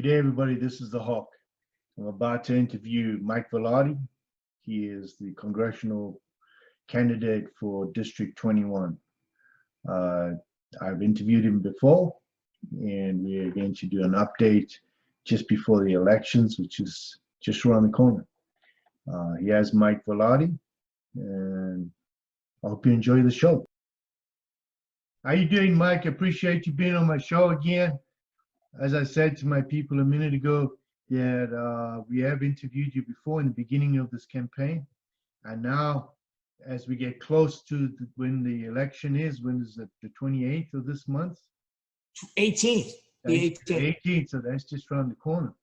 day, everybody. This is the Hawk. I'm about to interview Mike Vilardi. He is the congressional candidate for District 21. I've interviewed him before, and we're going to do an update just before the elections, which is just around the corner. Here's Mike Vilardi, and I hope you enjoy the show. How you doing, Mike? I appreciate you being on my show again. As I said to my people a minute ago, that we have interviewed you before in the beginning of this campaign. And now, as we get close to when the election is, when is it, the 28th of this month? 18th. The 18th, so that's just around the corner.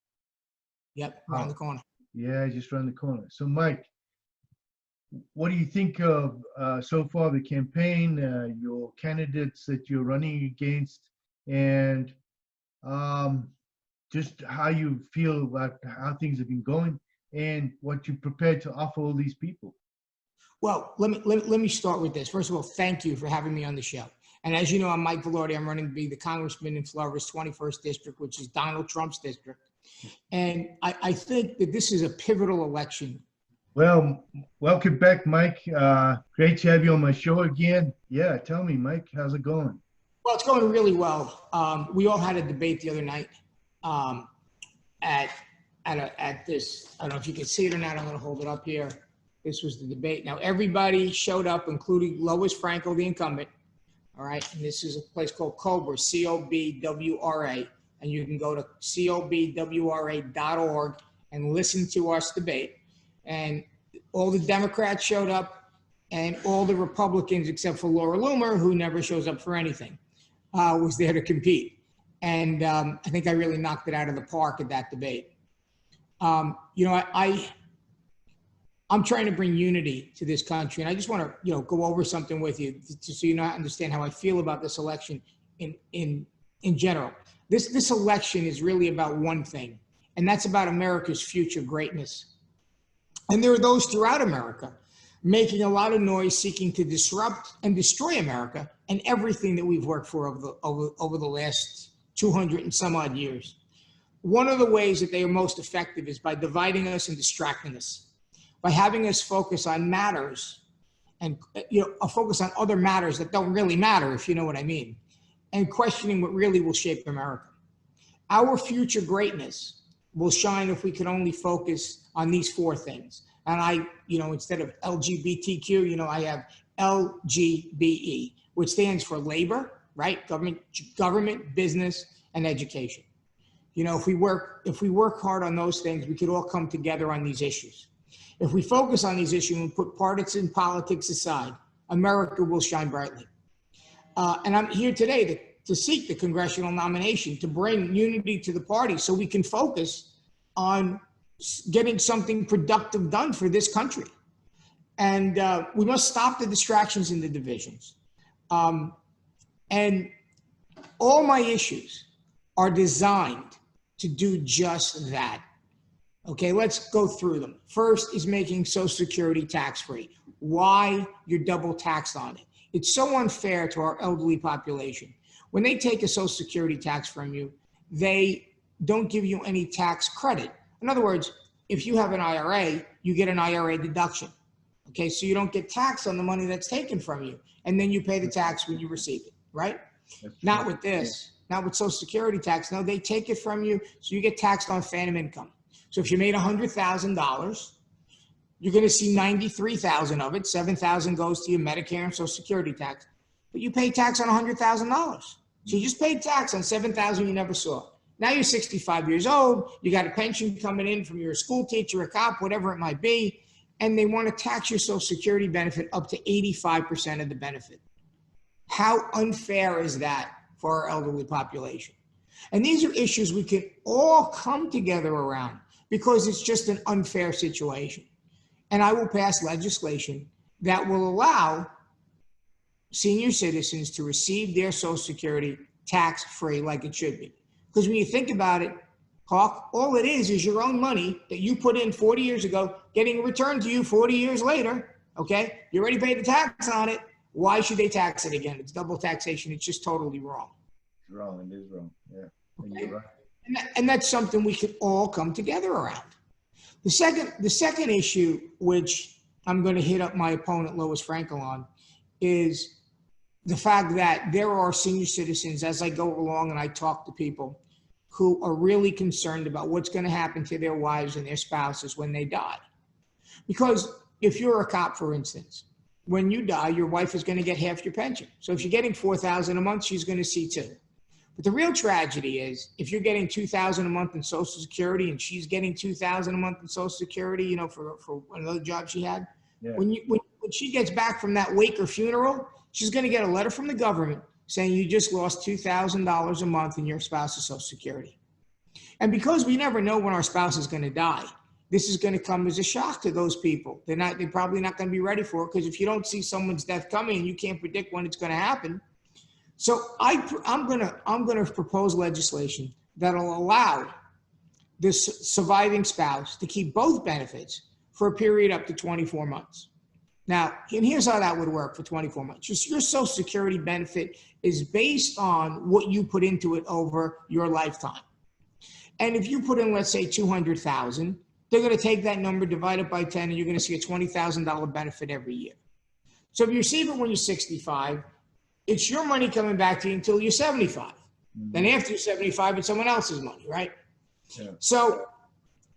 Yep, around the corner. Yeah, just around the corner. So, Mike, what do you think of so far the campaign, your candidates that you're running against, and just how you feel about how things have been going and what you're prepared to offer all these people? Well, let me start with this. First of all, thank you for having me on the show. And as you know, I'm Mike Vilardi. I'm running to be the congressman in Florida's 21st district, which is Donald Trump's district. And I think that this is a pivotal election. Well, welcome back, Mike. Great to have you on my show again. Yeah, tell me, Mike, how's it going? Well, it's going really well. We all had a debate the other night at this. I don't know if you can see it or not. I'm going to hold it up here. This was the debate. Now, everybody showed up, including Lois Franco, the incumbent. All right. And this is a place called Cobra, COBWRA. And you can go to cobwra.org and listen to us debate. And all the Democrats showed up, and all the Republicans, except for Laura Loomer, who never shows up for anything, was there to compete. And I think I really knocked it out of the park at that debate. You know, I'm trying to bring unity to this country, and I just want to, go over something with you just so you understand how I feel about this election in general. This election is really about one thing, and that's about America's future greatness. And there are those throughout America making a lot of noise, seeking to disrupt and destroy America and everything that we've worked for over the last 200 and some odd years. One of the ways that they are most effective is by dividing us and distracting us, by having us focus on matters and focus on other matters that don't really matter, if you know what I mean, and questioning what really will shape America. Our future greatness will shine if we can only focus on these four things. And I, instead of LGBTQ, I have LGBE, which stands for labor, right? Government, business, and education. If we work hard on those things, we could all come together on these issues. If we focus on these issues and put partisan politics aside, America will shine brightly. And I'm here today to seek the congressional nomination, to bring unity to the party so we can focus on getting something productive done for this country. And we must stop the distractions and the divisions. And all my issues are designed to do just that. Okay, let's go through them. First is making Social Security tax-free. Why you're double taxed on it. It's so unfair to our elderly population. When they take a Social Security tax from you, they don't give you any tax credit. In other words, if you have an IRA, you get an IRA deduction. Okay, so you don't get taxed on the money that's taken from you, and then you pay the tax when you receive it, right? Not with this, not with Social Security tax. No, they take it from you, so you get taxed on phantom income. So if you made $100,000, you're going to see $93,000 of it. $7,000 goes to your Medicare and Social Security tax, but you pay tax on $100,000. So you just paid tax on $7,000 you never saw. Now you're 65 years old, you got a pension coming in from your school teacher, a cop, whatever it might be, and they want to tax your Social Security benefit up to 85% of the benefit. How unfair is that for our elderly population? And these are issues we can all come together around because it's just an unfair situation. And I will pass legislation that will allow senior citizens to receive their Social Security tax-free like it should be. Because when you think about it, Hawk, all it is your own money that you put in 40 years ago, getting returned to you 40 years later, okay? You already paid the tax on it. Why should they tax it again? It's double taxation. It's just totally wrong. It's wrong. It is wrong. Yeah. Okay. You're right. And that's something we could all come together around. The second issue, which I'm going to hit up my opponent, Lois Frankel, on, is the fact that there are senior citizens, as I go along and I talk to people, who are really concerned about what's going to happen to their wives and their spouses when they die. Because if you're a cop, for instance, when you die, your wife is going to get half your pension. So if you're getting $4,000 a month, she's going to see two. But the real tragedy is if you're getting $2,000 a month in Social Security and she's getting $2,000 a month in Social Security, you know, for another job she had, Yeah. when she gets back from that wake or funeral, she's going to get a letter from the government saying you just lost $2,000 a month in your spouse's Social Security. And because we never know when our spouse is going to die, this is going to come as a shock to those people. They're probably not going to be ready for it, because if you don't see someone's death coming and you can't predict when it's going to happen. So I'm going to propose legislation that'll allow this surviving spouse to keep both benefits for a period up to 24 months. Now, and here's how that would work for 24 months. Just your Social Security benefit is based on what you put into it over your lifetime. And if you put in, let's say, $200,000, they're going to take that number, divide it by 10, and you're going to see a $20,000 benefit every year. So if you receive it when you're 65, it's your money coming back to you until you're 75. Mm-hmm. Then after you're 75, it's someone else's money, right? Yeah. So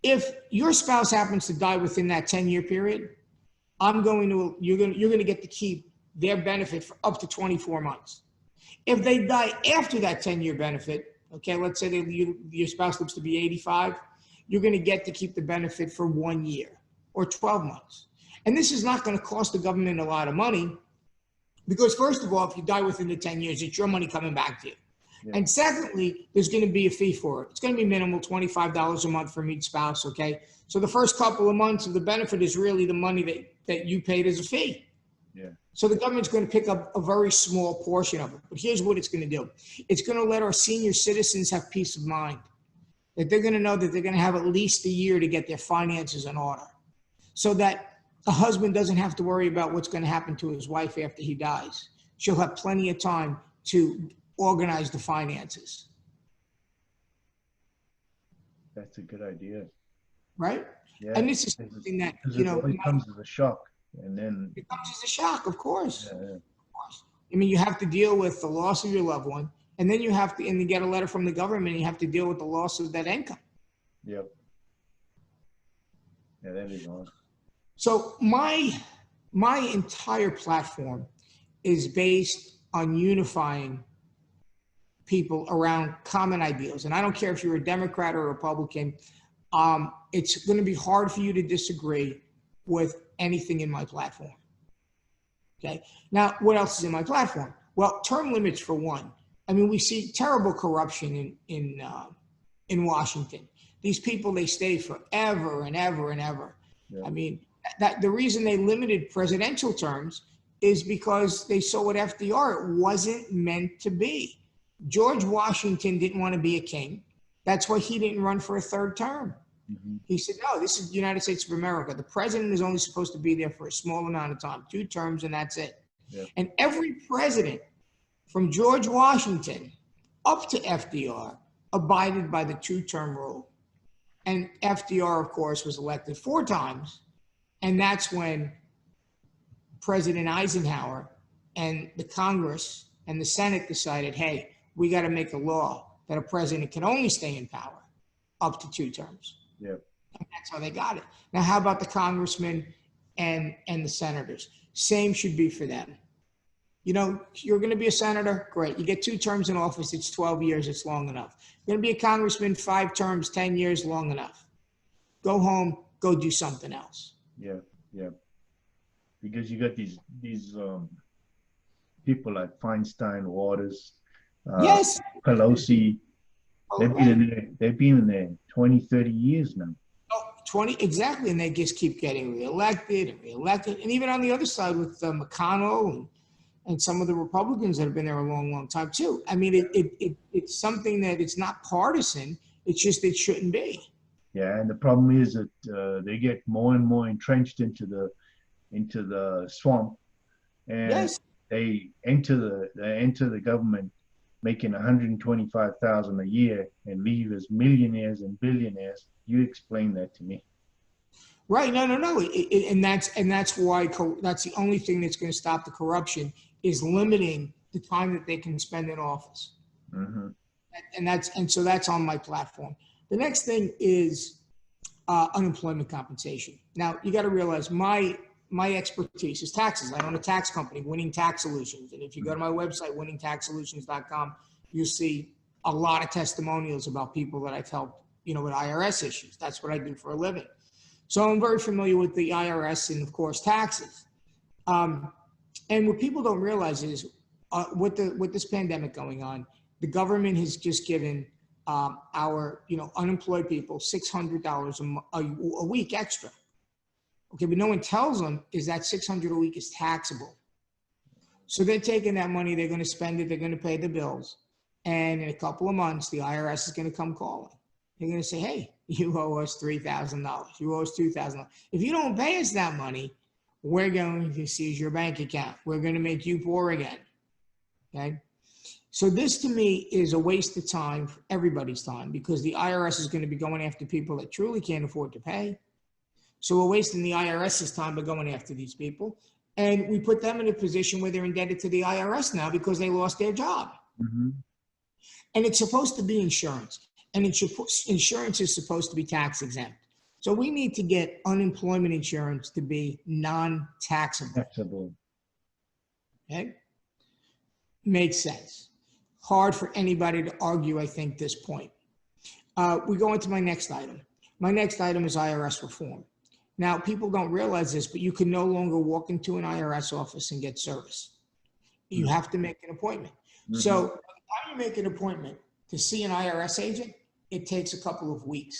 if your spouse happens to die within that 10-year period, you're going to get to keep their benefit for up to 24 months. If they die after that 10-year benefit, okay, let's say your spouse lives to be 85, you're going to get to keep the benefit for 1 year or 12 months. And this is not going to cost the government a lot of money, because first of all, if you die within the 10 years, it's your money coming back to you. Yeah. And secondly, there's going to be a fee for it. It's going to be minimal, $25 a month from each spouse, okay? So the first couple of months of the benefit is really the money that you paid as a fee. Yeah. So the government's going to pick up a very small portion of it. But here's what it's going to do. It's going to let our senior citizens have peace of mind, that they're going to know that they're going to have at least a year to get their finances in order, so that the husband doesn't have to worry about what's going to happen to his wife after he dies. She'll have plenty of time to organize the finances. That's a good idea. Right? Yeah. And this is something that, you know, it comes as a shock. And then it comes as a shock, of course. Yeah. Of course. I mean, you have to deal with the loss of your loved one, and then you get a letter from the government, and you have to deal with the loss of that income. Yep. Yeah, that is awesome. So my entire platform is based on unifying people around common ideals. And I don't care if you're a Democrat or a Republican, it's going to be hard for you to disagree with anything in my platform. Okay. Now, what else is in my platform? Well, term limits for one. I mean, we see terrible corruption in Washington. These people, they stay forever and ever and ever. Yeah. I mean, that the reason they limited presidential terms is because they saw what FDR, it wasn't meant to be. George Washington didn't want to be a king. That's why he didn't run for a third term. Mm-hmm. He said, no, this is the United States of America. The president is only supposed to be there for a small amount of time, 2 terms, and that's it. Yeah. And every president from George Washington up to FDR abided by the 2-term rule. And FDR, of course, was elected 4 times. And that's when President Eisenhower and the Congress and the Senate decided, hey, we got to make a law that a president can only stay in power up to 2 terms. Yep. And that's how they got it. Now, how about the congressmen and the senators? Same should be for them. You know, you're going to be a senator, great. You get 2 terms in office, it's 12 years, it's long enough. You're going to be a congressman, 5 terms, 10 years, long enough. Go home, go do something else. Yeah, yeah. Because you got these people like Feinstein, Waters, yes, Pelosi. They've been in there 20, 30 years now. Oh, 20, exactly. And they just keep getting reelected and reelected. And even on the other side with McConnell and some of the Republicans that have been there a long, long time too. I mean, it's something that it's not partisan. It's just it shouldn't be. Yeah, and the problem is that they get more and more entrenched into the swamp, and yes, they enter the government making 125,000 a year and leave as millionaires and billionaires? You explain that to me. Right. No. And that's why that's the only thing that's going to stop the corruption is limiting the time that they can spend in office. Mm-hmm. And so that's on my platform. The next thing is unemployment compensation. Now you got to realize my expertise is taxes. I own a tax company, Winning Tax Solutions. And if you go to my website, winningtaxsolutions.com, you'll see a lot of testimonials about people that I've helped, with IRS issues. That's what I do for a living. So I'm very familiar with the IRS and, of course, taxes. And what people don't realize is with this pandemic going on, the government has just given our unemployed people $600 a week extra. Okay, but no one tells them is that $600 a week is taxable. So they're taking that money, they're going to spend it, they're going to pay the bills. And in a couple of months, the IRS is going to come calling. They're going to say, hey, you owe us $3,000. You owe us $2,000. If you don't pay us that money, we're going to seize your bank account. We're going to make you poor again. Okay? So this to me is a waste of time, everybody's time, because the IRS is going to be going after people that truly can't afford to pay. So we're wasting the IRS's time by going after these people. And we put them in a position where they're indebted to the IRS now because they lost their job. Mm-hmm. And it's supposed to be insurance. And insurance is supposed to be tax exempt. So we need to get unemployment insurance to be non-taxable. Taxable. Okay? Makes sense. Hard for anybody to argue, I think, this point. We go into my next item. My next item is IRS reform. Now, people don't realize this, but you can no longer walk into an IRS office and get service. You have to make an appointment. Mm-hmm. So by the time you make an appointment to see an IRS agent, it takes a couple of weeks.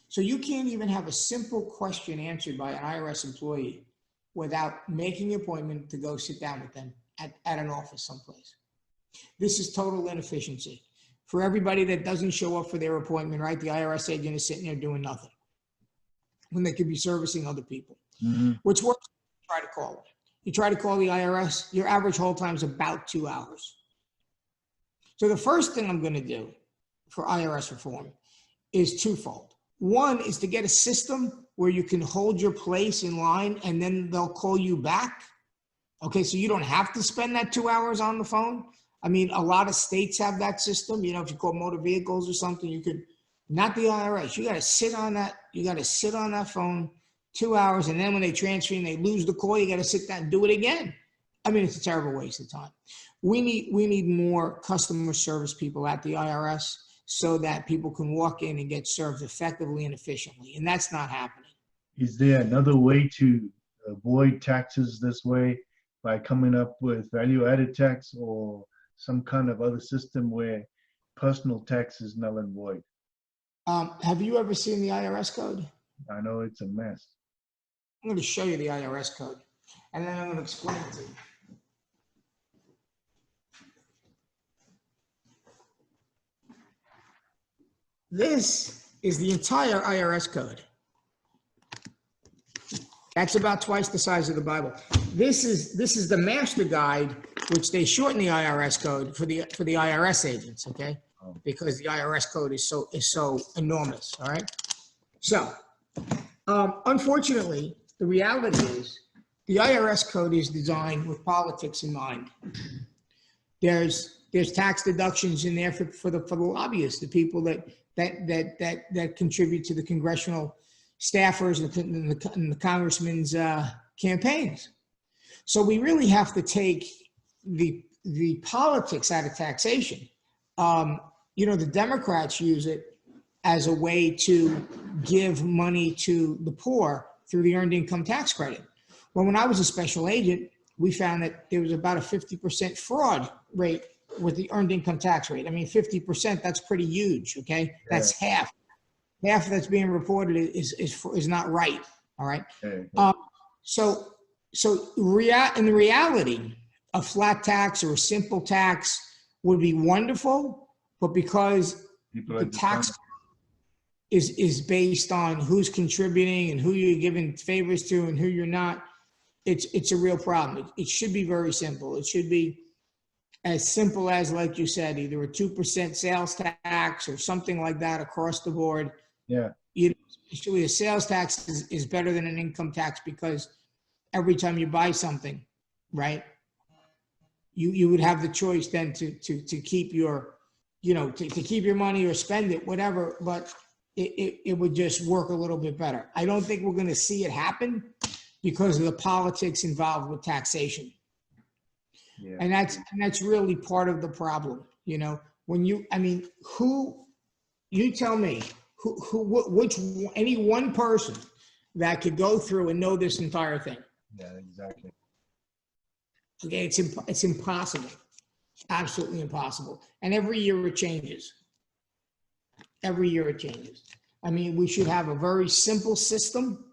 So you can't even have a simple question answered by an IRS employee without making an appointment to go sit down with them at an office someplace. This is total inefficiency. For everybody that doesn't show up for their appointment, right, the IRS agent is sitting there doing nothing when they could be servicing other people. Mm-hmm. Which works, try to call them. You try to call the IRS, your average hold time is about 2 hours. So the first thing I'm going to do for IRS reform is twofold. One is to get a system where you can hold your place in line and then they'll call you back. Okay, so you don't have to spend that 2 hours on the phone. I mean, a lot of states have that system. If you call motor vehicles or something, you could, not the IRS. You got to sit on that. You got to sit on that phone 2 hours. And then when they transfer and they lose the call, you got to sit down and do it again. I mean, it's a terrible waste of time. We need more customer service people at the IRS so that people can walk in and get served effectively and efficiently. And that's not happening. Is there another way to avoid taxes this way by coming up with value-added tax or some kind of other system where personal tax is null and void? Have you ever seen the IRS code? I know it's a mess. I'm going to show you the IRS code, and then I'm going to explain it to you. This is the entire IRS code. That's about twice the size of the Bible. This is the master guide, which they shorten the IRS code for the IRS agents, okay? Because the IRS code is so enormous, all right? So, unfortunately, the reality is the IRS code is designed with politics in mind. There's tax deductions in there for the lobbyists, the people that contribute to the congressional staffers and the congressmen's campaigns. So we really have to take the politics out of taxation. The Democrats use it as a way to give money to the poor through the earned income tax credit. Well, when I was a special agent, we found that there was about a 50% fraud rate with the earned income tax rate. I mean, 50%, that's pretty huge, okay? Yeah. That's half. Half that's being reported is not right, all right? Yeah. So in the reality, a flat tax or a simple tax would be wonderful, but because the tax is based on who's contributing and who you're giving favors to and who you're not, it's a real problem. It should be very simple. It should be as simple as, like you said, either a 2% sales tax or something like that across the board. Yeah. Actually, a sales tax is better than an income tax, because every time you buy something, right, you would have the choice then to keep your, to keep your money or spend it, whatever, but it would just work a little bit better. I don't think we're going to see it happen because of the politics involved with taxation. Yeah. And that's really part of the problem. When you tell me which any one person that could go through and know this entire thing. Yeah, exactly. Okay, it's impossible, absolutely impossible. And every year it changes. Every year it changes. I mean, we should have a very simple system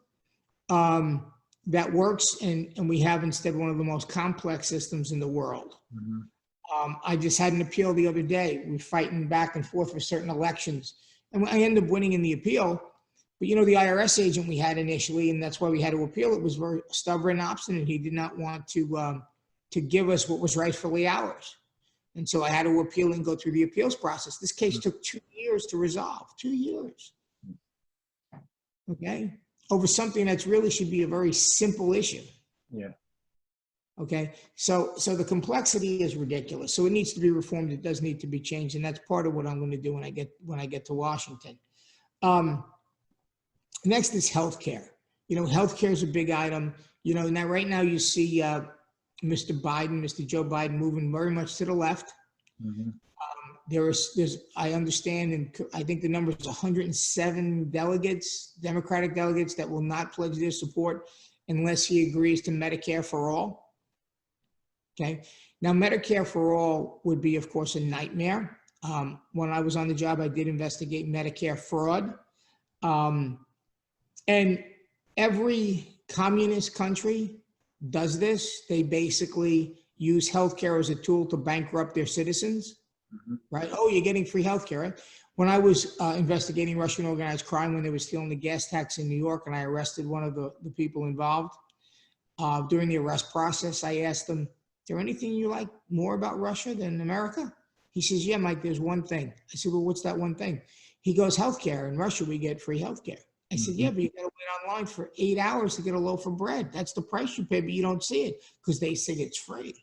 that works, and we have instead one of the most complex systems in the world. Mm-hmm. I just had an appeal the other day. We're fighting back and forth for certain elections, and I ended up winning in the appeal. But the IRS agent we had initially, and that's why we had to appeal, it was very stubborn and obstinate. He did not want to give us what was rightfully ours. And so I had to appeal and go through the appeals process. This case took 2 years to resolve, 2 years. Okay? Over something that's really should be a very simple issue. Yeah. Okay? So the complexity is ridiculous. So it needs to be reformed. It does need to be changed. And that's part of what I'm going to do when I get to Washington. Next is healthcare. Healthcare is a big item. Now right now you see Mr. Joe Biden moving very much to the left. Mm-hmm. I understand, and I think the number is 107 delegates, Democratic delegates, that will not pledge their support unless he agrees to Medicare for all. Okay. Now, Medicare for all would be, of course, a nightmare. When I was on the job, I did investigate Medicare fraud. And every communist country does this. They basically use healthcare as a tool to bankrupt their citizens. Mm-hmm. Right? Oh, you're getting free healthcare. Right? When I was investigating Russian organized crime, when they were stealing the gas tax in New York, and I arrested one of the people involved, during the arrest process, I asked them, is there anything you like more about Russia than America? He says, yeah, Mike, there's one thing. I said, well, what's that one thing? He goes, healthcare. In Russia, we get free healthcare. I said, yeah, but you got to wait online for 8 hours to get a loaf of bread. That's the price you pay, but you don't see it because they say it's free.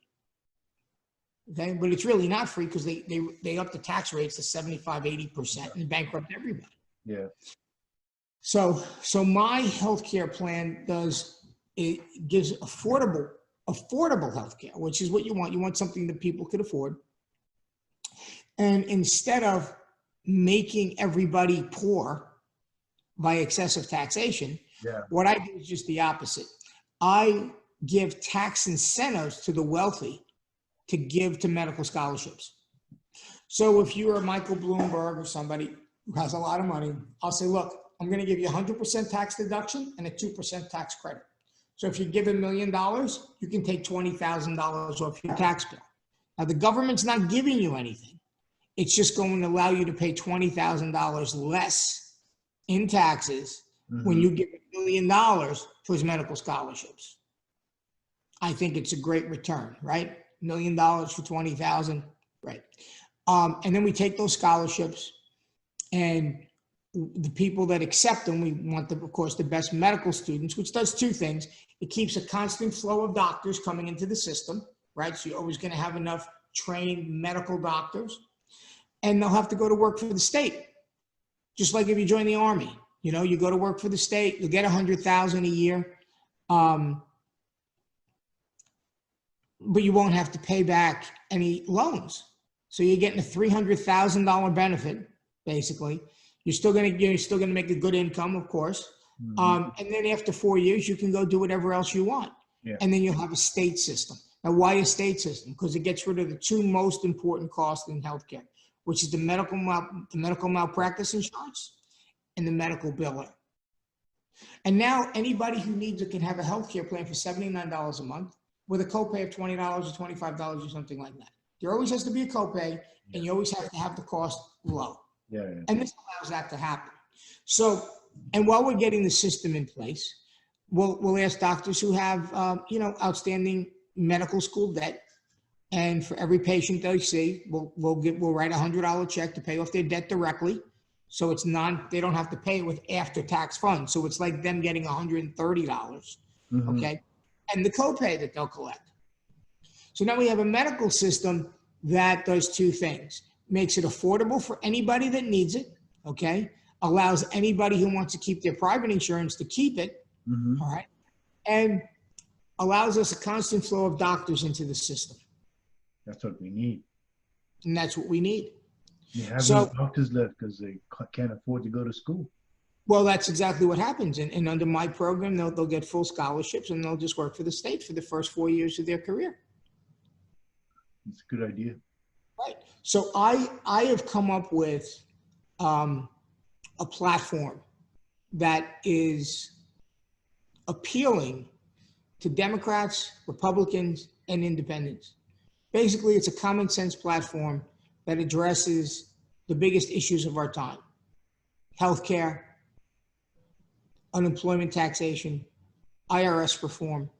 Okay, but it's really not free because they up the tax rates to 75, 80% and bankrupt everybody. Yeah. So my healthcare plan gives affordable healthcare, which is what you want. You want something that people could afford. And instead of making everybody poor by excessive taxation, what I do is just the opposite. I give tax incentives to the wealthy to give to medical scholarships. So if you're a Michael Bloomberg or somebody who has a lot of money, I'll say, look, I'm going to give you 100% tax deduction and a 2% tax credit. So if you give $1 million, you can take $20,000 off your tax bill. Now the government's not giving you anything. It's just going to allow you to pay $20,000 less in taxes when you give $1 million towards medical scholarships. I think it's a great return, right? $1 million for 20,000, right? And then we take those scholarships, and the people that accept them, we want, of course, the best medical students, which does two things. It keeps a constant flow of doctors coming into the system, right? So you're always going to have enough trained medical doctors, and they'll have to go to work for the state. Just like if you join the Army, you go to work for the state, you'll get $100,000 a year. But you won't have to pay back any loans. So you're getting a $300,000 benefit, basically. You're still going to make a good income, of course. And then after 4 years, you can go do whatever else you want. Yeah. And then you'll have a state system. Now, why a state system? Because it gets rid of the two most important costs in healthcare, which is the medical malpractice insurance and the medical biller. And now anybody who needs it can have a healthcare plan for $79 a month with a copay of $20 or $25 or something like that. There always has to be a copay, and you always have to have the cost low. Yeah. And this allows that to happen. So, and while we're getting the system in place, we'll ask doctors who have, outstanding medical school debt And for every patient they see, we'll write a $100 check to pay off their debt directly. So it's they don't have to pay it with after-tax funds. So it's like them getting $130, okay? And the copay that they'll collect. So now we have a medical system that does two things. Makes it affordable for anybody that needs it, okay? Allows anybody who wants to keep their private insurance to keep it, all right? And allows us a constant flow of doctors into the system. That's what we need. And that's what we need. You have no doctors left because they can't afford to go to school. Well, that's exactly what happens. And under my program, they'll get full scholarships and they'll just work for the state for the first 4 years of their career. It's a good idea. Right. So I have come up with a platform that is appealing to Democrats, Republicans, and independents. Basically, it's a common sense platform that addresses the biggest issues of our time: healthcare, unemployment taxation, IRS reform.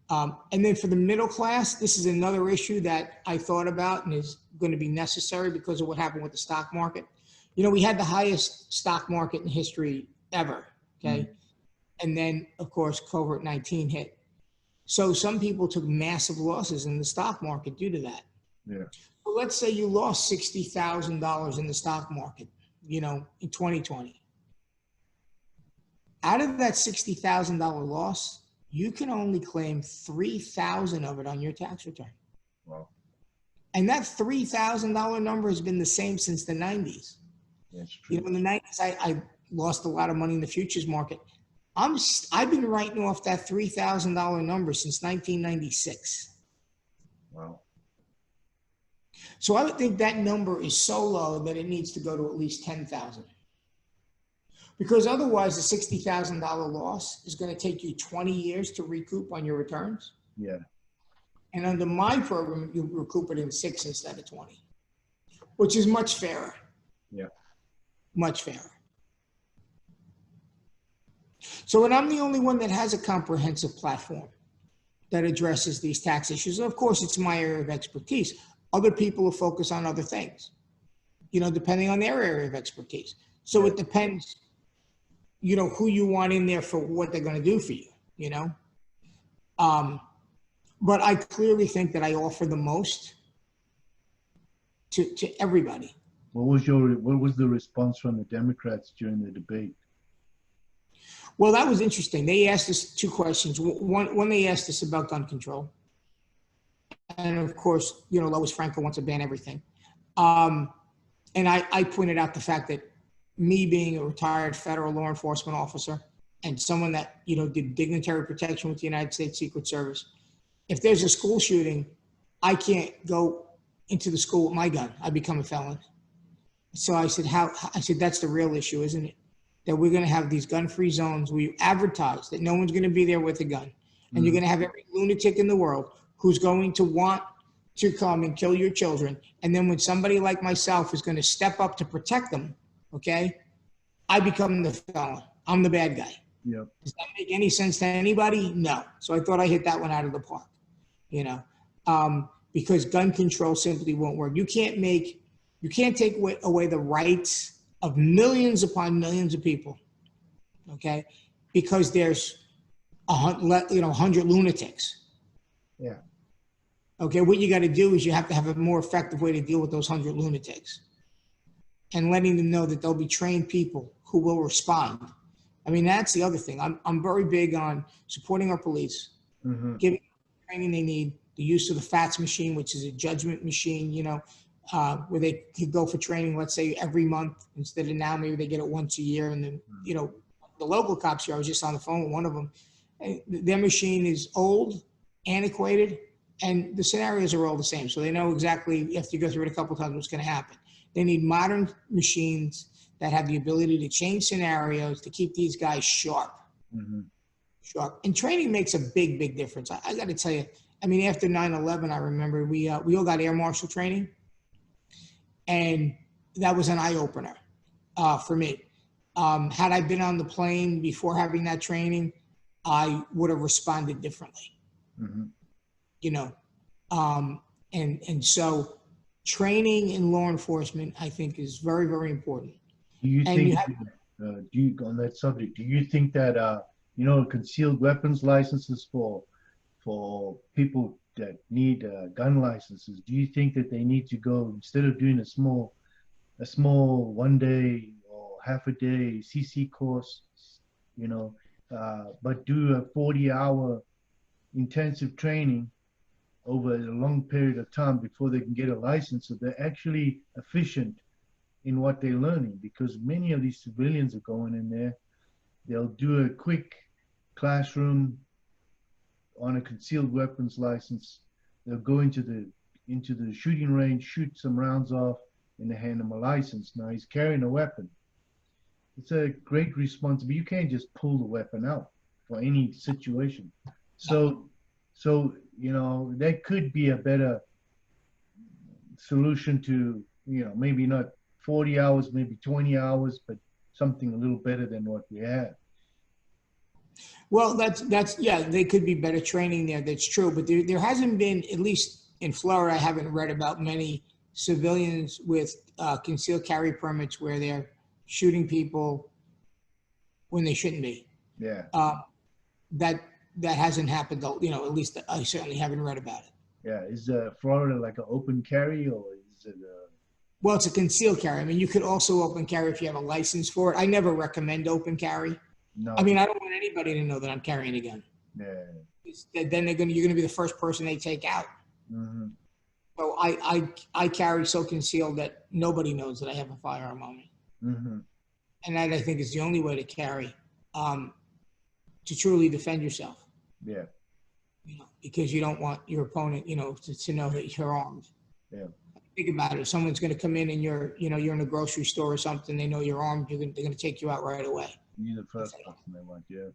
And then for the middle class, this is another issue that I thought about and is going to be necessary because of what happened with the stock market. You know, we had the highest stock market in history ever, okay? And then, of course, COVID-19 hit. So some people took massive losses in the stock market due to that. Yeah. Well, let's say you lost $60,000 in the stock market, you know, in 2020. Out of that $60,000 loss, you can only claim $3,000 of it on your tax return. Wow. And that $3,000 number has been the same since the 90s. That's true. You know, in the 90s, I lost a lot of money in the futures market. I've been writing off that $3,000 number since 1996. Wow. So I would think that number is so low that it needs to go to at least 10,000. Because otherwise the $60,000 loss is going to take you 20 years to recoup on your returns. Yeah. And under my program, you recoup it in 6 instead of 20, which is much fairer. Yeah. Much fairer. So, and I'm the only one that has a comprehensive platform that addresses these tax issues. And of course, it's my area of expertise. Other people will focus on other things, you know, depending on their area of expertise. So it depends, you know, who you want in there for what they're going to do for you, you know. But I clearly think that I offer the most to everybody. What was the response from the Democrats during the debate? Well, that was interesting. They asked us two questions. One, they asked us about gun control. And of course, you know, Lois Franco wants to ban everything. And I pointed out the fact that me being a retired federal law enforcement officer and someone that, you know, did dignitary protection with the United States Secret Service, if there's a school shooting, I can't go into the school with my gun. I become a felon. So I said, I said, that's the real issue, isn't it? That we're going to have these gun-free zones where you advertise that no one's going to be there with a gun. And you're going to have every lunatic in the world who's going to want to come and kill your children. And then when somebody like myself is going to step up to protect them, okay, I become the felon. I'm the bad guy. Yep. Does that make any sense to anybody? No. So I thought I hit that one out of the park, you know, because gun control simply won't work. You can't take away the rights of millions upon millions of people, okay, because there's 100 lunatics. Yeah. Okay, what you got to do is you have to have a more effective way to deal with those 100 lunatics and letting them know that there'll be trained people who will respond. I mean, that's the other thing. I'm very big on supporting our police, giving them the training they need, the use of the FATS machine, which is a judgment machine, you know, where they could go for training, let's say every month instead of now, maybe they get it once a year. And then, you know, the local cops here, I was just on the phone with one of them. Their machine is old, antiquated, and the scenarios are all the same. So they know exactly, after you go through it a couple of times, what's going to happen. They need modern machines that have the ability to change scenarios to keep these guys sharp. Sharp. And training makes a big, big difference. I got to tell you, I mean, after 9/11, I remember we all got air marshal training. And that was an eye-opener for me. Had I been on the plane before having that training, I would have responded differently. You know, And so training in law enforcement, I think, is very, very important. Do you And think, you have, on that subject, do you think that, concealed weapons licenses for people that need gun licenses, do you think that they need to go, instead of doing a small 1 day or half a day CC course, but do a 40-hour intensive training over a long period of time before they can get a license, so they're actually efficient in what they're learning? Because many of these civilians are going in there, they'll do a quick classroom on a concealed weapons license, they'll go into the shooting range, shoot some rounds off, and they hand him a license. Now he's carrying a weapon. It's a great responsibility. You can't just pull the weapon out for any situation. So that could be a better solution to, maybe not 40 hours, maybe 20 hours, but something a little better than what we have. well, yeah, they could be better training there. That's true. But there hasn't been, at least in Florida, I haven't read about many civilians with concealed carry permits where they're shooting people when they shouldn't be. Yeah. That hasn't happened, though, at least I certainly haven't read about it. Yeah. Is Florida like an open carry, or is it Well, it's a concealed carry. I mean, you could also open carry if you have a license for it. I never recommend open carry. no? I mean, I don't want anybody to know that I'm carrying a gun. Yeah. Then you're going to be the first person they take out. Mm-hmm. So I carry so concealed that nobody knows that I have a firearm on me. Mm-hmm. And that, I think, is the only way to carry, to truly defend yourself. Yeah. Because you don't want your opponent, to know that you're armed. Yeah. Think about it. If someone's going to come in and you're in a grocery store or something, they know you're armed, they're going to take you out right away. You're the first person they want. Yeah.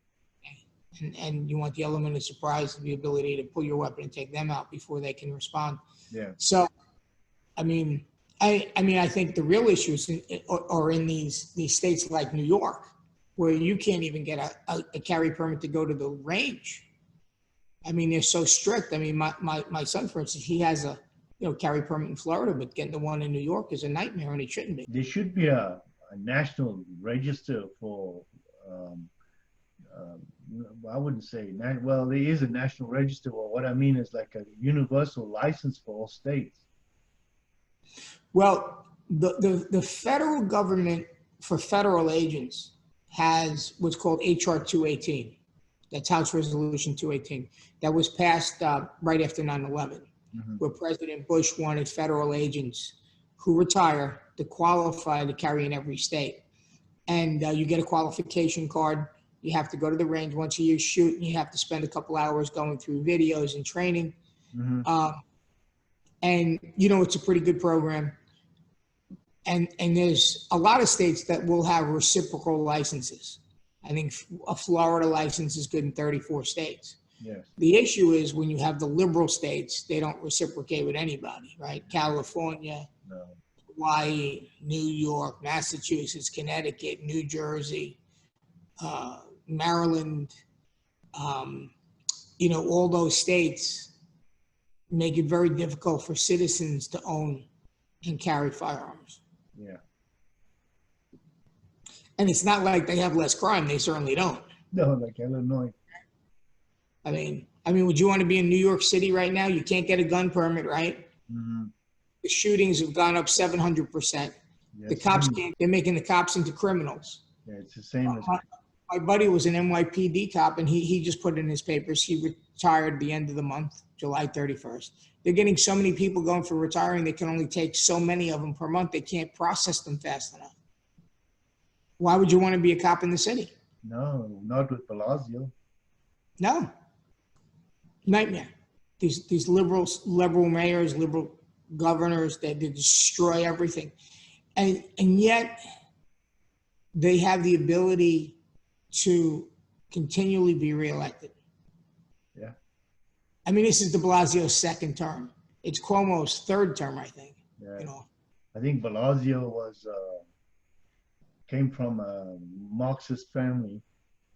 And you want the element of surprise, the ability to pull your weapon and take them out before they can respond. Yeah. So, I think the real issues are in these states like New York, where you can't even get a carry permit to go to the range. I mean, they're so strict. I mean, my son, for instance, he has a carry permit in Florida, but getting the one in New York is a nightmare, and it shouldn't be. There should be a national register for. I wouldn't say well. There is a national register. Well, what I mean is like a universal license for all states. Well, the federal government for federal agents has what's called HR 218. That's House Resolution 218. That was passed right after 9/11, where President Bush wanted federal agents who retire to qualify to carry in every state. And you get a qualification card. You have to go to the range once a year, shoot, and you have to spend a couple hours going through videos and training. And it's a pretty good program. And there's a lot of states that will have reciprocal licenses. I think a Florida license is good in 34 states. Yes. The issue is when you have the liberal states, they don't reciprocate with anybody, right? California, No. Hawaii, New York, Massachusetts, Connecticut, New Jersey, Maryland, all those states make it very difficult for citizens to own and carry firearms. Yeah. And it's not like they have less crime. They certainly don't. No, like Illinois. I mean, would you want to be in New York City right now? You can't get a gun permit, right? The shootings have gone up 700%. The cops can't, they're making the cops into criminals. Yeah, it's the same as. My buddy was an NYPD cop, and he just put in his papers. He retired at the end of the month, July 31st. They're getting so many people going for retiring, they can only take so many of them per month. They can't process them fast enough. Why would you want to be a cop in the city? No, not with Blasio. No. Nightmare. These liberal mayors, liberal governors, they destroy everything. And yet they have the ability to continually be reelected. Yeah. I mean, this is de Blasio's second term. It's Cuomo's third term, I think. Yeah. I think Blasio came from a Marxist family.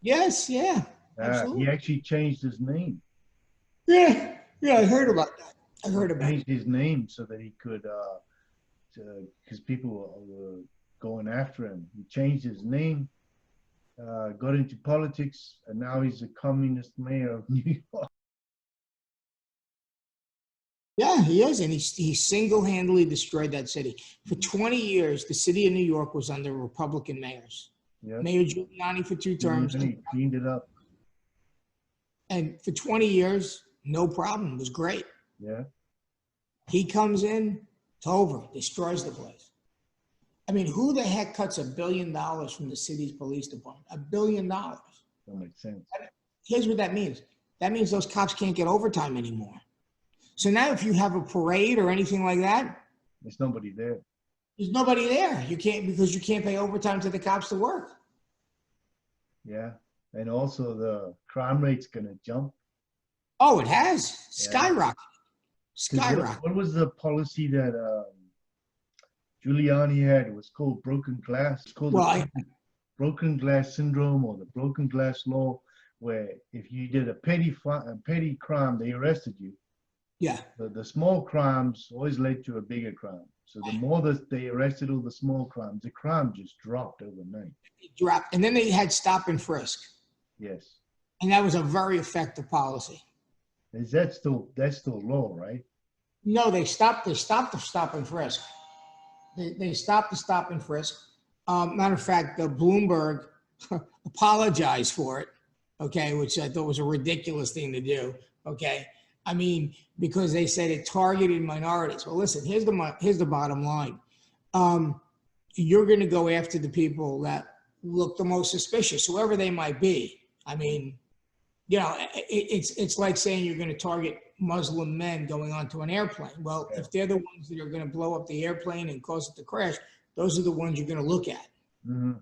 Yes, yeah. Absolutely. He actually changed his name. Yeah, I heard about that. I heard about it. Changed his name so that he could, because people were going after him. He changed his name, got into politics, and now he's a communist mayor of New York. Yeah, he is, and he single-handedly destroyed that city. For 20 years, the city of New York was under Republican mayors. Yeah. Mayor Giuliani for 2 terms. And he cleaned it up. And for 20 years, no problem. It was great. Yeah. He comes in, it's over, destroys the place. I mean, who the heck cuts $1 billion from the city's police department? $1 billion. That makes sense. Here's what that means. That means those cops can't get overtime anymore. So now if you have a parade or anything like that, There's nobody there. there's nobody there. You can't, because you can't pay overtime to the cops to work. Yeah. And also the crime rate's going to jump. Oh, it has Yeah. skyrocketed. 'Cause Skyrocket. What was the policy that Giuliani had? It was called broken glass. It's called Well, the broken glass syndrome or the broken glass law, where if you did a petty crime, they arrested you. Yeah. The small crimes always led to a bigger crime. So the more that they arrested all the small crimes, the crime just dropped overnight. It dropped. And then they had stop and frisk. Yes. And that was a very effective policy. That's still law, right? No, they stopped the stop and frisk. They stopped the stop and frisk. Matter of fact, Bloomberg apologized for it, okay, which I thought was a ridiculous thing to do, okay? I mean, because they said it targeted minorities. Well, listen, here's the bottom line. You're going to go after the people that look the most suspicious, whoever they might be. I mean, you know, it's like saying you're going to target Muslim men going onto an airplane. Well, if they're the ones that are going to blow up the airplane and cause it to crash, those are the ones you're going to look at. Mm-hmm.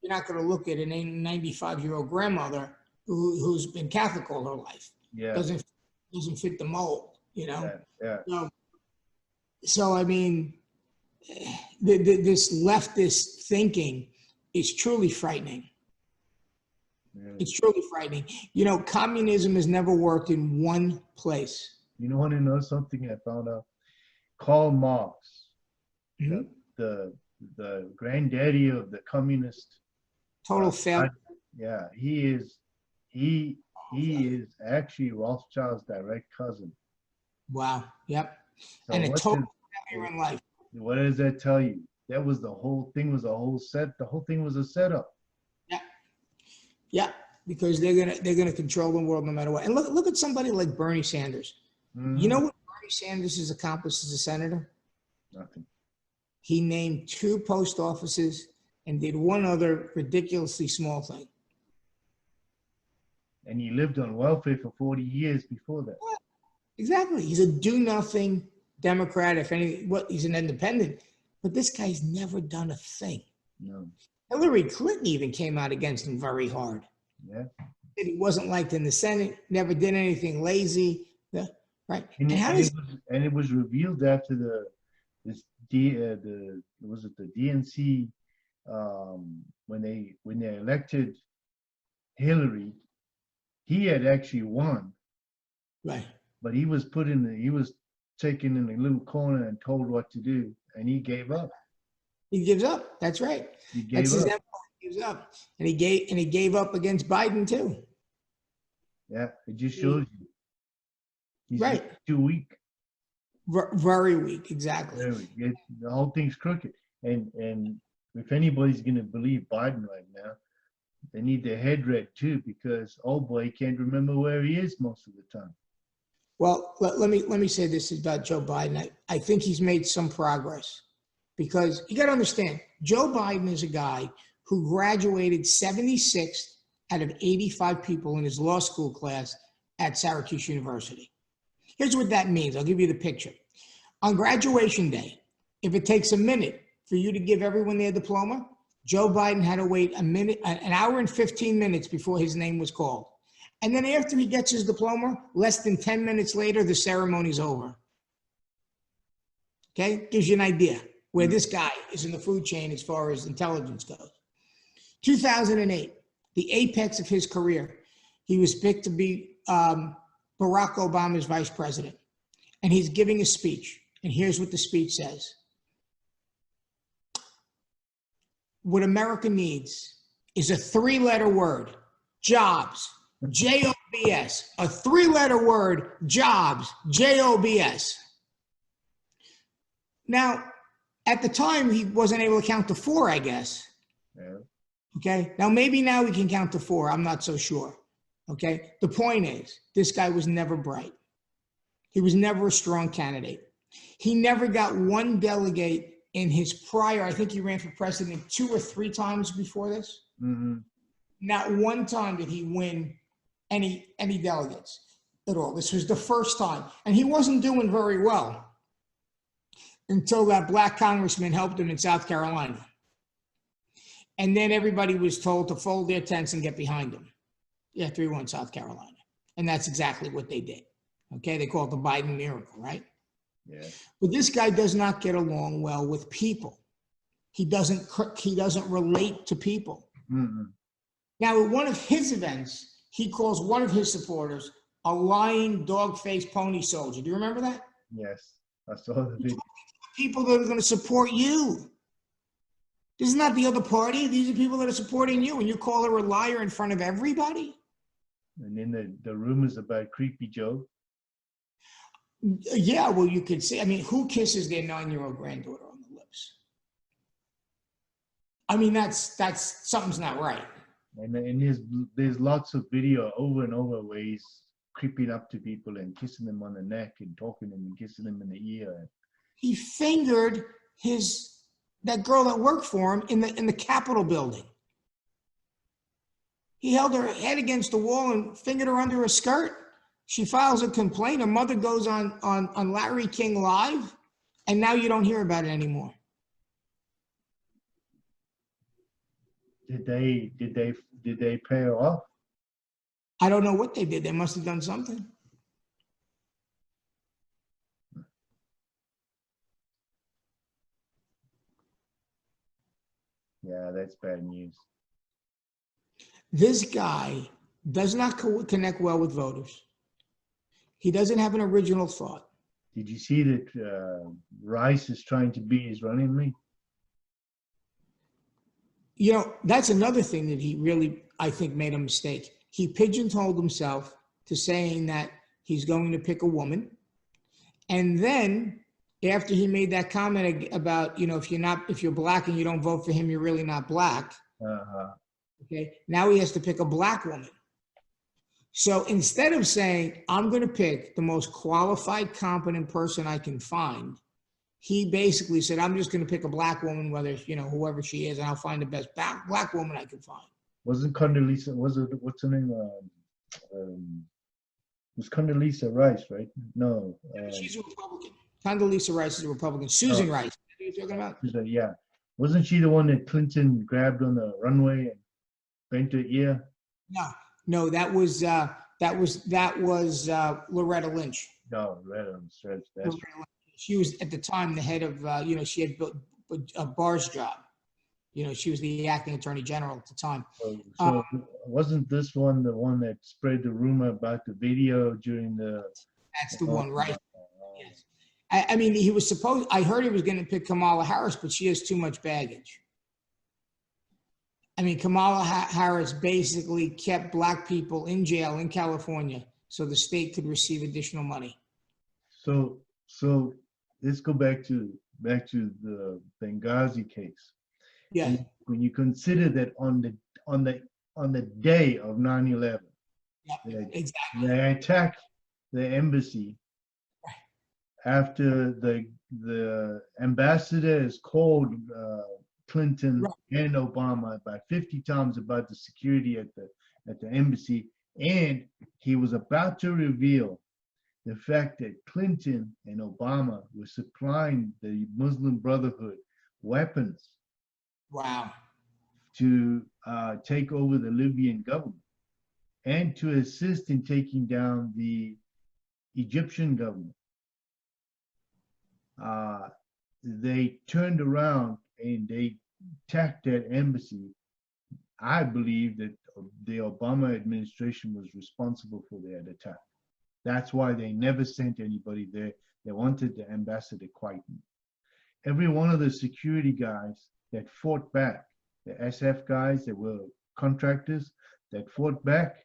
You're not going to look at an 95-year-old grandmother who's been Catholic all her life. Yeah. Doesn't fit the mold, you know? Yeah. So I mean, this leftist thinking is truly frightening. Yeah. It's truly frightening. You know, communism has never worked in one place. You want to know something I found out? Karl Marx, Mhm. the granddaddy of the communist. Total failure. Yeah, he is actually Rothschild's direct cousin. Wow. Yep. So And a what total failure in life. What does that tell you? That was the whole thing. Was a whole set. The whole thing was a setup. Yeah, because they're gonna control the world no matter what. And look at somebody like Bernie Sanders. Mm-hmm. You know what Bernie Sanders has accomplished as a senator? Nothing. He named 2 post offices and did one other ridiculously small thing. And he lived on welfare for 40 years before that. Exactly. He's a do-nothing Democrat. If any, he's an independent. But this guy's never done a thing. No. Hillary Clinton even came out against him very hard. Yeah. He wasn't liked in the Senate, never did anything lazy. Right. And, and it was revealed after the DNC when they elected Hillary, he had actually won. Right. But he was taken in a little corner and told what to do, and he gave up. He gives up. That's right. He gave That's his up. empire. He gives up, and he gave up against Biden too. Yeah, it just shows you. He's Right. too weak. Very weak. Exactly. Very weak. The whole thing's crooked. And if anybody's going to believe Biden right now, they need their head read too, because old boy can't remember where he is most of the time. Well, let me say this about Joe Biden. I think he's made some progress, because you got to understand, Joe Biden is a guy who graduated 76th out of 85 people in his law school class at Syracuse University. Here's what that means. I'll give you the picture. On graduation day, if it takes a minute for you to give everyone their diploma, Joe Biden had to wait an hour and 15 minutes before his name was called. And then after he gets his diploma, less than 10 minutes later, the ceremony's over. Okay? Gives you an idea where this guy is in the food chain as far as intelligence goes. 2008, the apex of his career, he was picked to be Barack Obama's vice president. and he's giving a speech. And here's what the speech says. What America needs is a three-letter word, jobs, J-O-B-S, a three-letter word, jobs, J-O-B-S. Now, at the time, he wasn't able to count to four, I guess. Yeah. Okay. Now, maybe now we can count to four. I'm not so sure. Okay. The point is, this guy was never bright. He was never a strong candidate. He never got one delegate in his prior, I think he ran for president 2 or 3 times before this. Mm-hmm. Not one time did he win any delegates at all. This was the first time. And he wasn't doing very well until that black congressman helped him in South Carolina. And then everybody was told to fold their tents and get behind him after he won South Carolina. And that's exactly what they did. Okay, they call it the Biden miracle, right? Yeah. But this guy does not get along well with people. He doesn't relate to people. Mm-hmm. Now, at one of his events, he calls one of his supporters a lying dog-faced pony soldier. Do you remember that? Yes, I saw the video. People that are going to support you. This is not the other party. These are people that are supporting you, and you call her a liar in front of everybody? And then the rumors about Creepy Joe. Yeah, well, you could say, I mean, who kisses their 9-year-old granddaughter on the lips? I mean, that's something's not right. And there's lots of video over and over where he's creeping up to people and kissing them on the neck and talking to them and kissing them in the ear. He fingered that girl that worked for him in the Capitol building. He held her head against the wall and fingered her under her skirt. She files a complaint. Her mother goes on Larry King Live, and now you don't hear about it anymore. Did they pay her off? I don't know what they did. They must have done something. Yeah, that's bad news. This guy does not connect well with voters. He doesn't have an original thought. Did you see that Rice is trying to be his running mate? You know, that's another thing that he really, I think, made a mistake. He pigeonholed himself to saying that he's going to pick a woman. And then after he made that comment about, you know, if you're black and you don't vote for him, you're really not black. Uh-huh. Okay. Now he has to pick a black woman. So instead of saying, I'm going to pick the most qualified, competent person I can find, he basically said, I'm just going to pick a black woman, whether, you know, whoever she is, and I'll find the best black woman I can find. Wasn't Condoleezza, what's her name? Was Condoleezza Rice, right? No. She's a Republican. Condoleezza Rice is a Republican. Susan Rice. What are you talking about? Yeah. Wasn't she the one that Clinton grabbed on the runway and bent her ear? No, that was Loretta Lynch. No, Loretta Lynch. She was at the time the head of, you know, she had built a Barr's job. You know, she was the acting attorney general at the time. So wasn't this one the one that spread the rumor about the video during the? That's the one, right? Yes. I mean, I heard he was going to pick Kamala Harris, but she has too much baggage. I mean, Kamala Harris basically kept black people in jail in California so the state could receive additional money. So let's go back to the Benghazi case. Yeah. When you consider that on the day of 9/11, yeah, exactly. they attacked the embassy after the ambassador has called Clinton and Obama about 50 times about the security at the embassy, and he was about to reveal the fact that Clinton and Obama were supplying the Muslim Brotherhood weapons. Wow. To take over the Libyan government and to assist in taking down the Egyptian government. They turned around and they attacked that embassy. I believe that the Obama administration was responsible for that attack. That's why they never sent anybody there. They wanted the ambassador quieten. Every one of the security guys that fought back, the SF guys that were contractors that fought back,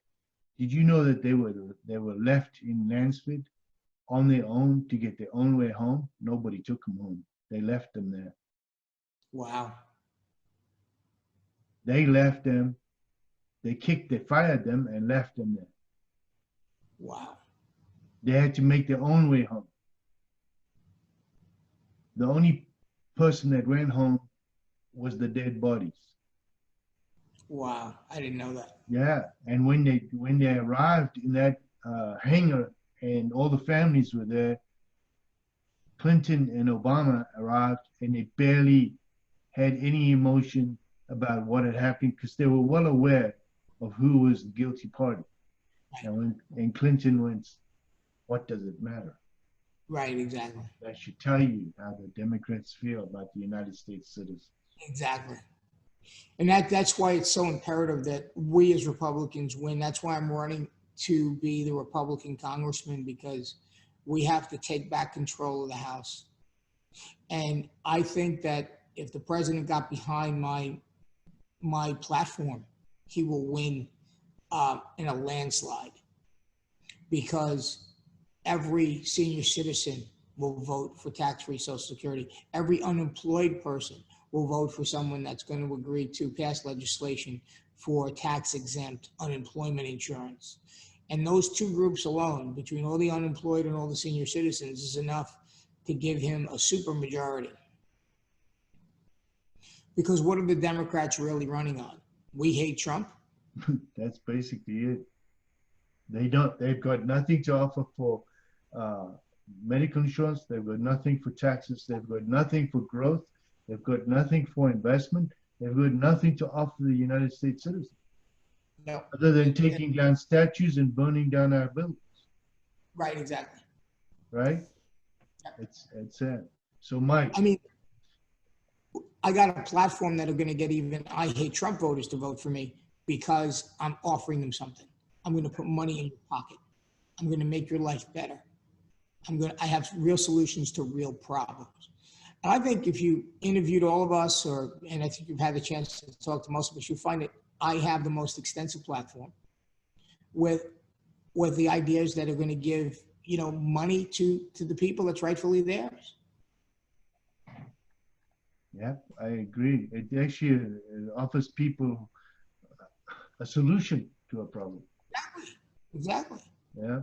did you know that they were left in Lansford on their own to get their own way home? Nobody took them home. They left them there. Wow. They left them. They fired them and left them there. Wow. They had to make their own way home. The only person that went home was the dead bodies. Wow. I didn't know that. Yeah, and when they arrived in that hangar and all the families were there, Clinton and Obama arrived and they barely had any emotion about what had happened because they were well aware of who was the guilty party. And Clinton went, what does it matter? Right, exactly. That should tell you how the Democrats feel about the United States citizens. Exactly. And that's why it's so imperative that we as Republicans win. That's why I'm running to be the Republican congressman, because we have to take back control of the House. And I think that if the president got behind my platform, he will win in a landslide, because every senior citizen will vote for tax-free Social Security. Every unemployed person will vote for someone that's going to agree to pass legislation for tax-exempt unemployment insurance. And those two groups alone, between all the unemployed and all the senior citizens, is enough to give him a supermajority. Because what are the Democrats really running on? We hate Trump. That's basically it. They've got nothing to offer for medical insurance. They've got nothing for taxes. They've got nothing for growth. They've got nothing for investment. They've got nothing to offer the United States citizens. No. Other than taking down statues and burning down our buildings. Right, exactly. Right? It's sad. So Mike. I mean, I got a platform that are going to get even I hate Trump voters to vote for me, because I'm offering them something. I'm going to put money in your pocket. I'm going to make your life better. I have real solutions to real problems. And I think if you interviewed all of us, and I think you've had the chance to talk to most of us, you'll find that I have the most extensive platform with the ideas that are going to give, money to the people that's rightfully theirs. Yeah, I agree. It actually offers people a solution to a problem. Exactly. Yeah.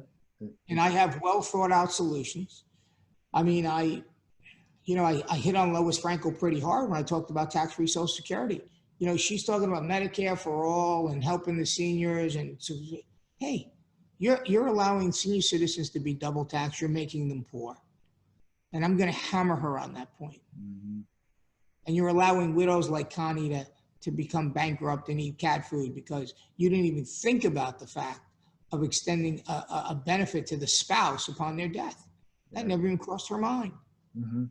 And I have well thought out solutions. I mean, I hit on Lois Frankel pretty hard when I talked about tax-free Social Security. She's talking about Medicare for all and helping the seniors. And so, hey, you're allowing senior citizens to be double taxed. You're making them poor. And I'm going to hammer her on that point. Mm-hmm. And you're allowing widows like Connie to become bankrupt and eat cat food because you didn't even think about the fact of extending a benefit to the spouse upon their death. That never even crossed her mind. Mm-hmm.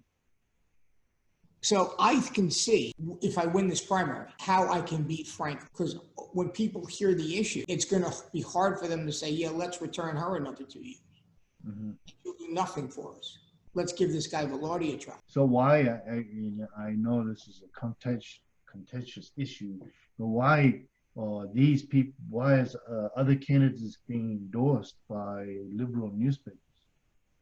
So I can see, if I win this primary, how I can beat Frank. Because when people hear the issue, it's going to be hard for them to say, yeah, let's return her another 2 years. Mm-hmm. She'll do nothing for us. Let's give this guy Vilardi a try. So why, I know this is a contentious issue, but why these people, why is other candidates being endorsed by liberal newspapers?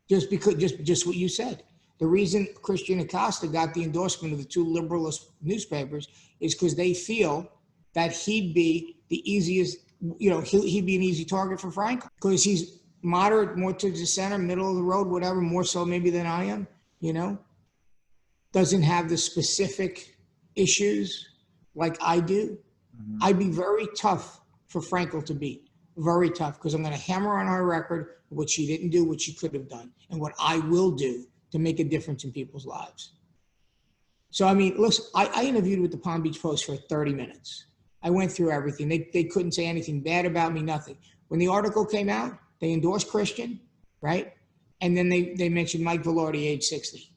Just because, just what you said. The reason Christian Acosta got the endorsement of the two liberalist newspapers is because they feel that he'd be the easiest, he'd be an easy target for Frank, because he's moderate, more to the center, middle of the road, whatever, more so maybe than I am, doesn't have the specific issues like I do. Mm-hmm. I'd be very tough for Frankel to beat, very tough, because I'm going to hammer on her record what she didn't do, what she could have done, and what I will do to make a difference in people's lives. So, I mean, listen, I interviewed with the Palm Beach Post for 30 minutes. I went through everything. They couldn't say anything bad about me, nothing. When the article came out, they endorsed Christian, right? And then they mentioned Mike Vilardi, age 60.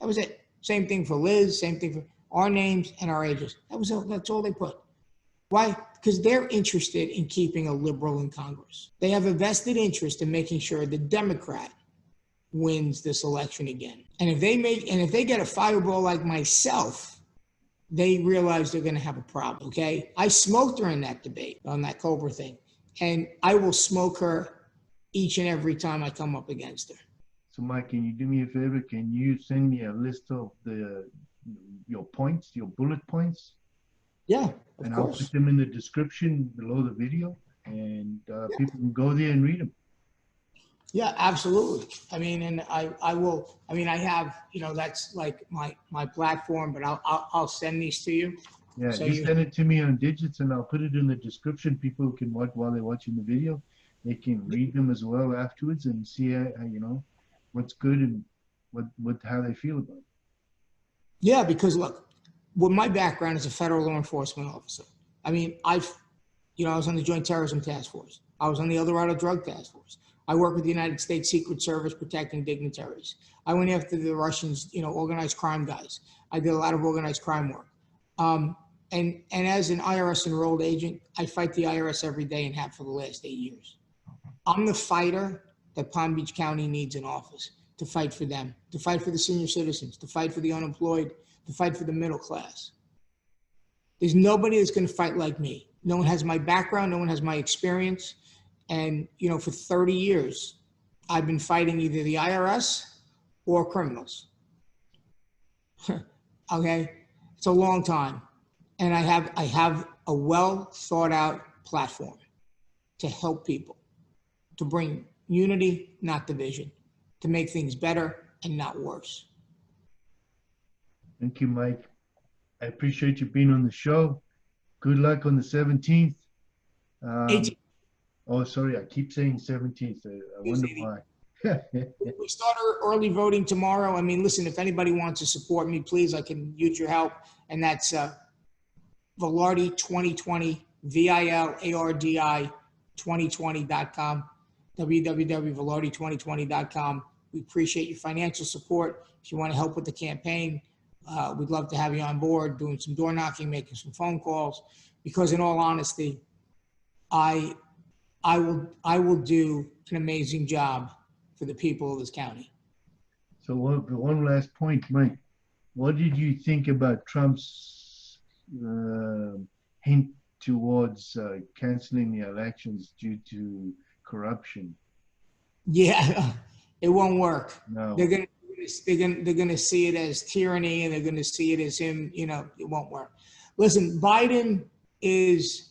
That was it. Same thing for Liz, same thing for our names and our ages. That's all they put. Why? because they're interested in keeping a liberal in Congress. They have a vested interest in making sure the Democrat wins this election again. And if they get a fireball like myself, they realize they're going to have a problem. Okay. I smoked her in that debate on that Cobra thing, and I will smoke her each and every time I come up against her. So Mike, can you do me a favor? Can you send me a list of your points, your bullet points? Yeah, and of I'll course. put them in the description below the video, and people can go there and read them. Yeah, absolutely. I mean, and I will. I mean, I have, that's like my platform, but I'll send these to you. Yeah, So just send it to me on digits, and I'll put it in the description. People can watch while they're watching the video. They can read them as well afterwards and see what's good and how they feel about it. Yeah, because look, well, my background is a federal law enforcement officer. I mean, I was on the Joint Terrorism Task Force. I was on the El Dorado Drug Task Force. I worked with the United States Secret Service protecting dignitaries. I went after the Russians, organized crime guys. I did a lot of organized crime work. And as an IRS enrolled agent, I fight the IRS every day and have for the last 8 years. I'm the fighter that Palm Beach County needs in office, to fight for them, to fight for the senior citizens, to fight for the unemployed, to fight for the middle class. There's nobody that's going to fight like me. No one has my background. No one has my experience. And, for 30 years, I've been fighting either the IRS or criminals. Okay? It's a long time. And I have a well thought out platform to help people, to bring unity, not division, to make things better and not worse. Thank you, Mike. I appreciate you being on the show. Good luck on the 17th. 18th. Oh, sorry, I keep saying 17th. I wonder why. We start early voting tomorrow. I mean, listen, if anybody wants to support me, please, I can use your help. And that's Vilardi 2020, VILARDI 2020.com, www.vilardi2020.com. We appreciate your financial support. If you want to help with the campaign, we'd love to have you on board, doing some door knocking, making some phone calls, because in all honesty, I will do an amazing job for the people of this county. So one last point, Mike. What did you think about Trump's hint towards canceling the elections due to corruption? Yeah, it won't work. No. They're gonna see it as tyranny, and they're gonna see it as him. It won't work. Listen, Biden is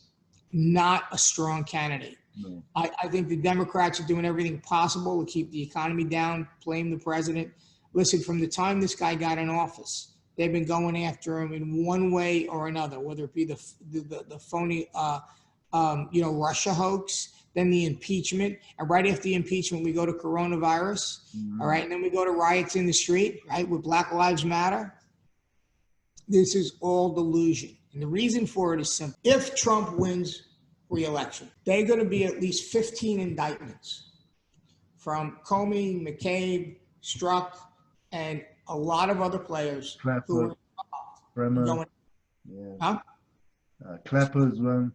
not a strong candidate. No. I think the Democrats are doing everything possible to keep the economy down, blame the president. Listen, from the time this guy got in office, they've been going after him in one way or another, whether it be the phony, Russia hoax, then the impeachment, and right after the impeachment, we go to coronavirus, all right, and then we go to riots in the street, right, with Black Lives Matter. This is all delusion, and the reason for it is simple. If Trump wins re-election, they're going to be at least 15 indictments from Comey, McCabe, Strzok, and a lot of other players who were going. Yeah. Clapper as well.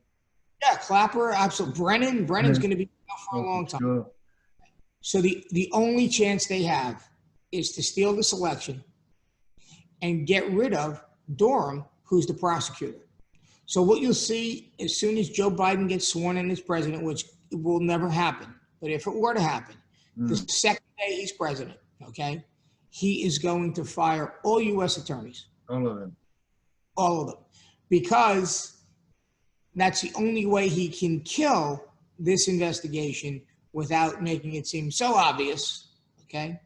Yeah, Clapper, absolutely. Brennan's going to be out for a long time. Sure. So the only chance they have is to steal this election and get rid of Durham, who's the prosecutor. So what you'll see as soon as Joe Biden gets sworn in as president, which will never happen, but if it were to happen, the second day he's president, okay, he is going to fire all U.S. attorneys. All of them. All of them. Because that's the only way he can kill this investigation without making it seem so obvious, okay?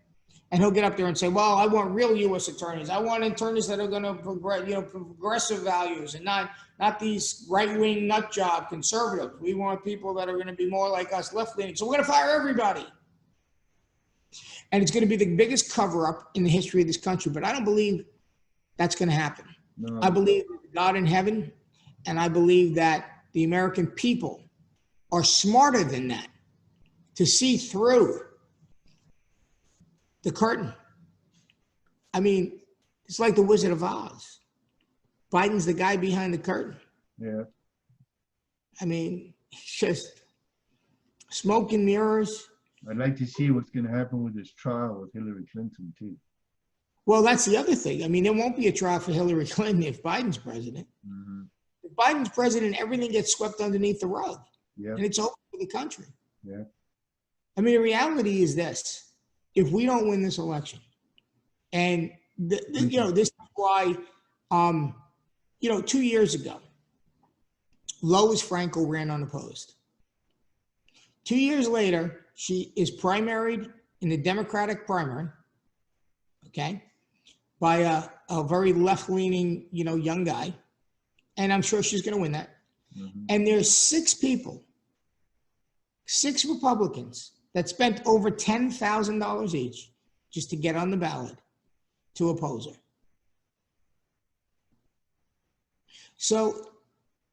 And he'll get up there and say, well, I want real U.S. attorneys. I want attorneys that are going to progressive values and not these right-wing nut job conservatives. We want people that are going to be more like us, left-leaning. So we're going to fire everybody. And it's going to be the biggest cover-up in the history of this country. But I don't believe that's going to happen. No. I believe God in heaven, and I believe that the American people are smarter than that to see through the curtain. I mean, it's like the Wizard of Oz. Biden's the guy behind the curtain. Yeah. I mean, it's just smoke and mirrors. I'd like to see what's going to happen with this trial with Hillary Clinton too. Well, that's the other thing. I mean, there won't be a trial for Hillary Clinton if Biden's president. Mm-hmm. If Biden's president, everything gets swept underneath the rug. Yeah. And it's over for the country. Yeah. I mean, the reality is this: if we don't win this election, and you know, this is why, 2 years ago, Lois Frankel ran unopposed. 2 years later, she is primaried in the Democratic primary, okay, by a very left-leaning, young guy, and I'm sure she's going to win that. Mm-hmm. And there's 6 people, 6 Republicans that spent over $10,000 each just to get on the ballot to oppose her. So,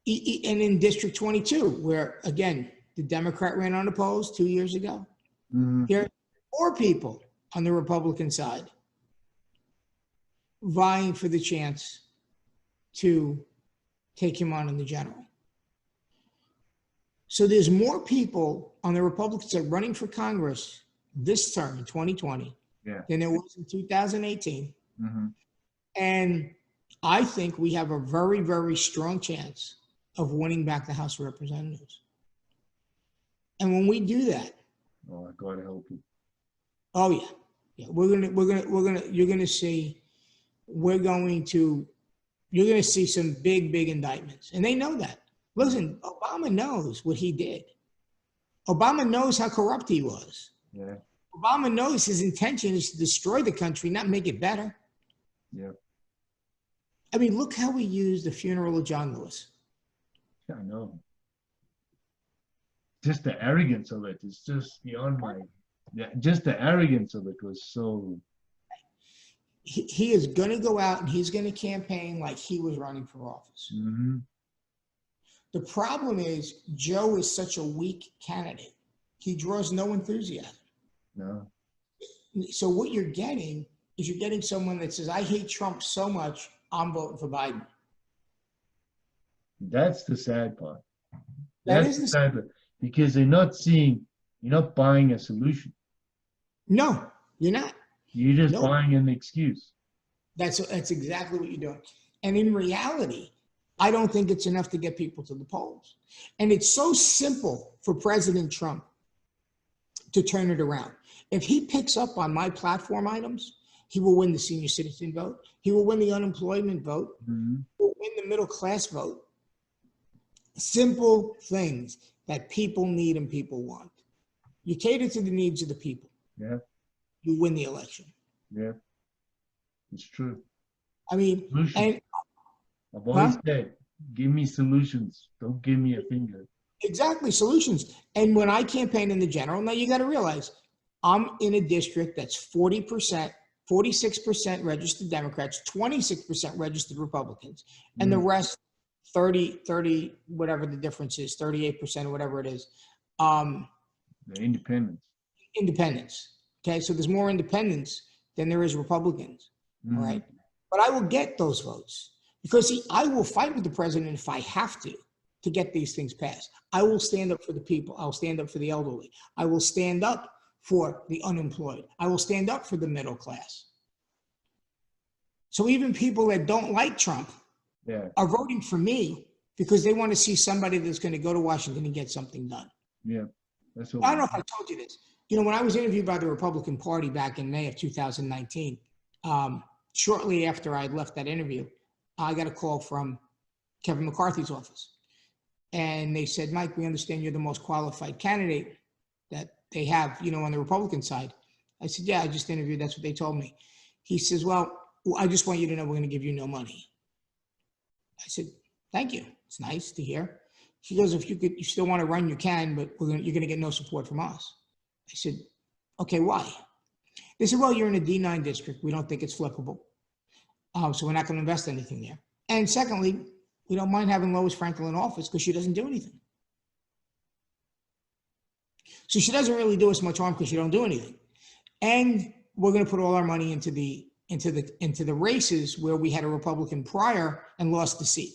and in District 22, where, again, the Democrat ran unopposed 2 years ago, Mm-hmm. there are 4 people on the Republican side vying for the chance to take him on in the general. So there's more people on the Republican side running for Congress this term in 2020 than there was in 2018. Mm-hmm. And I think we have a very, very strong chance of winning back the House of Representatives. And when we do that, Oh, God help you. oh yeah, you're gonna see some big indictments, and they know that. Listen, Obama knows what he did. Obama knows how corrupt he was. Yeah. Obama knows his intention is to destroy the country, not make it better. Yeah. I mean, look how we used the funeral of John Lewis. I know. Just the arrogance of it is just beyond my. Yeah, just the arrogance of it was so. He is going to go out and he's going to campaign like he was running for office. Mm-hmm. The problem is Joe is such a weak candidate. He draws no enthusiasm. No. So what you're getting is someone that says, I hate Trump so much, I'm voting for Biden. That's the sad part. That That's is the sad part. Because you're not buying a solution. No, you're not. You're just No. buying an excuse. That's exactly what you're doing. And in reality, I don't think it's enough to get people to the polls. And it's so simple for President Trump to turn it around. If he picks up on my platform items, he will win the senior citizen vote. He will win the unemployment vote. Mm-hmm. He will win the middle class vote. Simple things that people need and people want. You cater to the needs of the people. Yeah. You win the election. Yeah. It's true. I mean, Solutions. and I've always said, give me solutions. Don't give me a finger. exactly, solutions. And when I campaign in the general, now you got to realize I'm in a district that's 40%, 46% registered Democrats, 26% registered Republicans, and the rest 30, whatever the difference is, 38% or whatever it is. The independents. Independents. Okay, so there's more independents than there is Republicans. All right. But I will get those votes because I will fight with the president if I have to get these things passed. I will stand up for the people. I'll stand up for the elderly. I will stand up for the unemployed. I will stand up for the middle class. So even people that don't like Trump are voting for me because they want to see somebody that's going to go to Washington and get something done. Yeah. That's I don't know if I told you this. When I was interviewed by the Republican Party back in May of 2019, shortly after I had left that interview, I got a call from Kevin McCarthy's office. And they said, Mike, we understand you're the most qualified candidate that they have, on the Republican side. I said, yeah, I just interviewed. That's what they told me. He says, well, I just want you to know we're going to give you no money. I said, thank you. It's nice to hear. He goes, if you still want to run, you can, but you're going to get no support from us. I said, okay, why? They said, well, you're in a D9 district. We don't think it's flippable. So we're not going to invest anything there. And secondly, we don't mind having Lois Frankel in office because she doesn't do anything. So she doesn't really do us much harm because she don't do anything. And we're going to put all our money into the races where we had a Republican prior and lost the seat.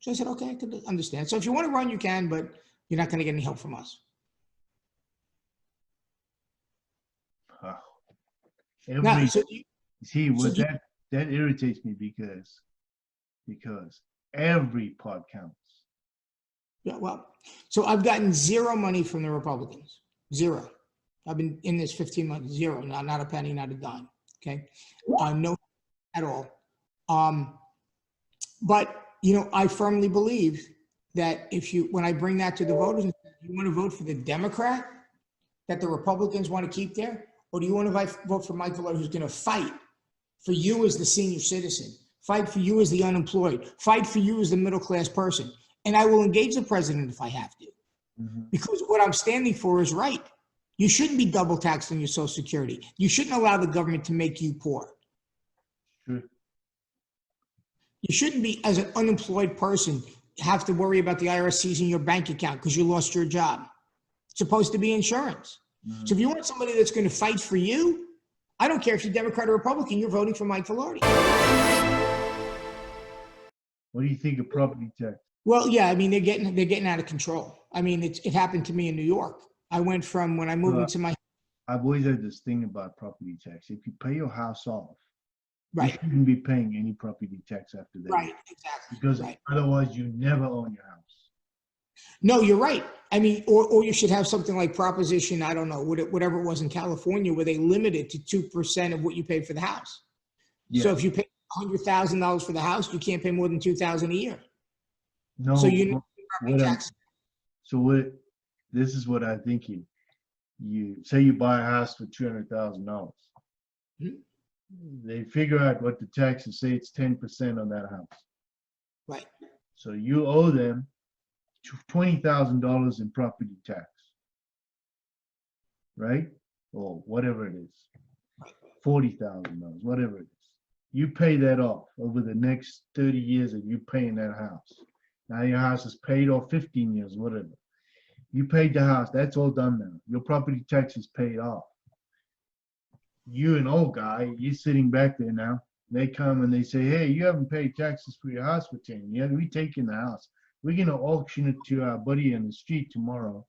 So I said, okay, I could understand. So if you want to run, you can, but you're not going to get any help from us. Wow. Now, so See, so what that irritates me because every pod counts. yeah, well, so I've gotten zero money from the Republicans. Zero. I've been in this 15 months, zero, not a penny, not a dime. Okay. No at all. But, you know, I firmly believe that when I bring that to the voters, you want to vote for the Democrat that the Republicans want to keep there? Or do you want to vote for Michael Vilardi, who's going to fight for you as the senior citizen, fight for you as the unemployed, fight for you as the middle-class person? And I will engage the president if I have to, because what I'm standing for is right. You shouldn't be double taxed on your Social Security. You shouldn't allow the government to make you poor. Sure. You shouldn't be, as an unemployed person, have to worry about the IRS seizing your bank account because you lost your job. It's supposed to be insurance. So if you want somebody that's going to fight for you, I don't care if you're Democrat or Republican, you're voting for Mike Vilardi. What do you think of property tax? Well, yeah, I mean, they're getting out of control. I mean, it happened to me in New York. I went from when I moved into my. I've always had this thing about property tax. If you pay your house off, Right. you shouldn't be paying any property tax after that. Right, exactly. Because right. otherwise you never own your house. No, you're right. I mean, or you should have something like Proposition, I don't know, whatever it was in California, where they limited to 2% of what you pay for the house. Yeah. So if you pay $100,000 for the house, you can't pay more than $2,000 a year. No. So you know property tax. This is what I'm thinking. You say you buy a house for $200,000. They figure out what the taxes say. It's 10% on that house. Right. So you owe them $20,000 in property tax, right? Or whatever it is, $40,000, whatever it is. You pay that off over the next 30 years that you're paying that house. Now your house is paid off 15 years, whatever. You paid the house, that's all done now. Your property tax is paid off. You an old guy, you're sitting back there now. They come and they say, hey, you haven't paid taxes for your house for 10 years. We're taking the house. We're going to auction it to our buddy on the street tomorrow.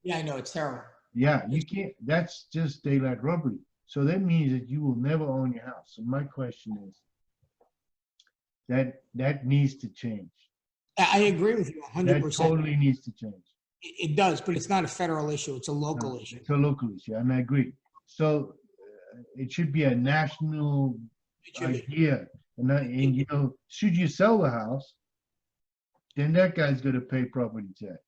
Yeah, I know. It's terrible. Yeah, you can't. That's just daylight robbery. So that means that you will never own your house. So my question is, that needs to change. I agree with you 100%. That totally needs to change. It does, but it's not a federal issue. It's a local issue. It's a local issue, and I agree. So it should be a national idea. And you know, should you sell the house, then that guy's going to pay property tax.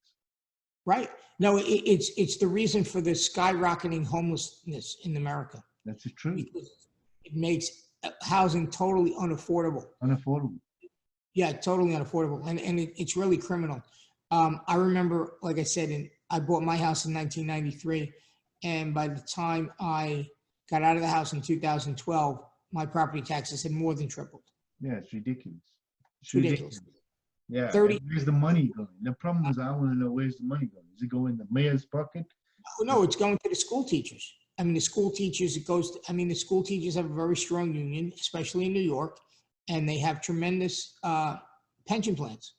Right. No, it's the reason for the skyrocketing homelessness in America. That's the truth. Because it makes housing totally unaffordable. Unaffordable. Yeah, totally unaffordable. And it's really criminal. I remember, like I said, I bought my house in 1993. And by the time I got out of the house in 2012, my property taxes had more than tripled. Yeah, it's ridiculous. It's ridiculous. Yeah, where's the money going? The problem is I want to know where's the money going. Does it go in the mayor's pocket? No, it's going to the school teachers. I mean, the school teachers, the school teachers have a very strong union, especially in New York, and they have tremendous pension plans.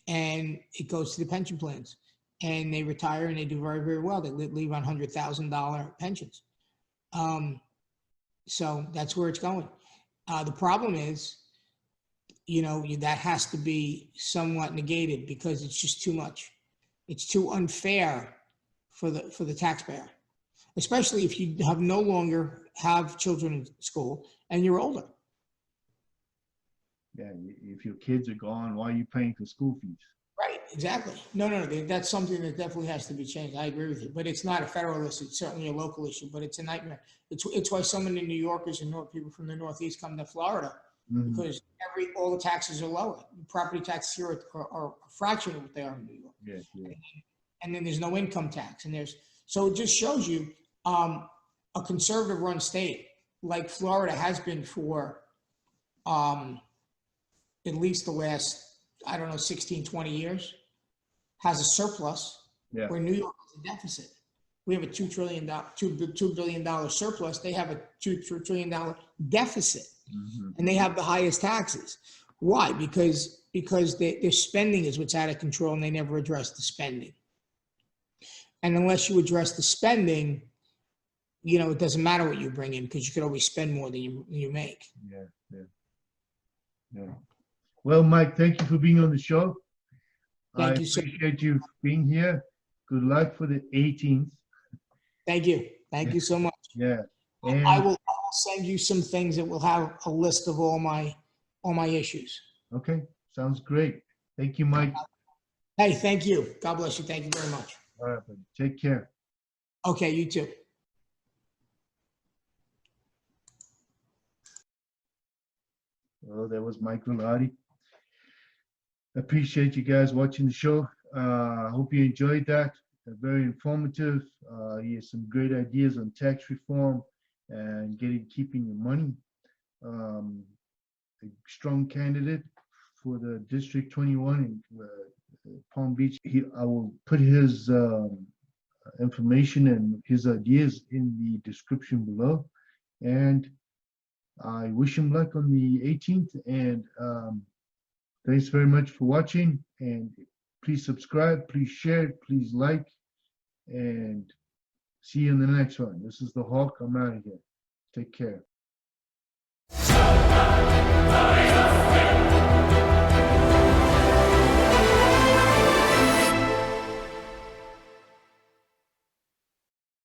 And it goes to the pension plans. And they retire and they do very, very well. They leave on $100,000 pensions. So that's where it's going. The problem is, you know, that has to be somewhat negated because it's just too much. It's too unfair for the taxpayer, especially if you have no longer have children in school and you're older. Yeah, if your kids are gone, why are you paying for school fees? Right, exactly. No, that's something that definitely has to be changed. I agree with you, but it's not a federal issue. It's certainly a local issue, but it's a nightmare. It's why so many New Yorkers and people from the Northeast come to Florida. Because all the taxes are lower. Property taxes here are a fraction of what they are in New York. Yes, yeah. And then there's no income tax. So it just shows you a conservative run state like Florida has been for at least the last, 16, 20 years, has a surplus where New York has a deficit. We have a $2 billion surplus. They have a $2 trillion deficit. And they have the highest taxes. Why? Because because their spending is what's out of control and they never address the spending. And unless you address the spending, it doesn't matter what you bring in because you could always spend more than you make. Yeah. Well, Mike, thank you for being on the show. Thank I you so appreciate you being here. Good luck for the 18th. Thank you. Thank you so much. Yeah. I And will send you some things that will have a list of all my issues. okay, sounds great. Thank you, Mike. Hey, thank you. God bless you. Thank you very much. All right, buddy. Take care. Okay, you too. Well, that was Mike Vilardi. Appreciate you guys watching the show. I hope you enjoyed that. Very informative. He has some great ideas on tax reform and keeping your money. A strong candidate for the District 21 in Palm Beach. I will put his information and his ideas in the description below. And I wish him luck on the 18th. And thanks very much for watching. And please subscribe, please share, please like, and see you in the next one. This is the Hawk. I'm out of here. Take care.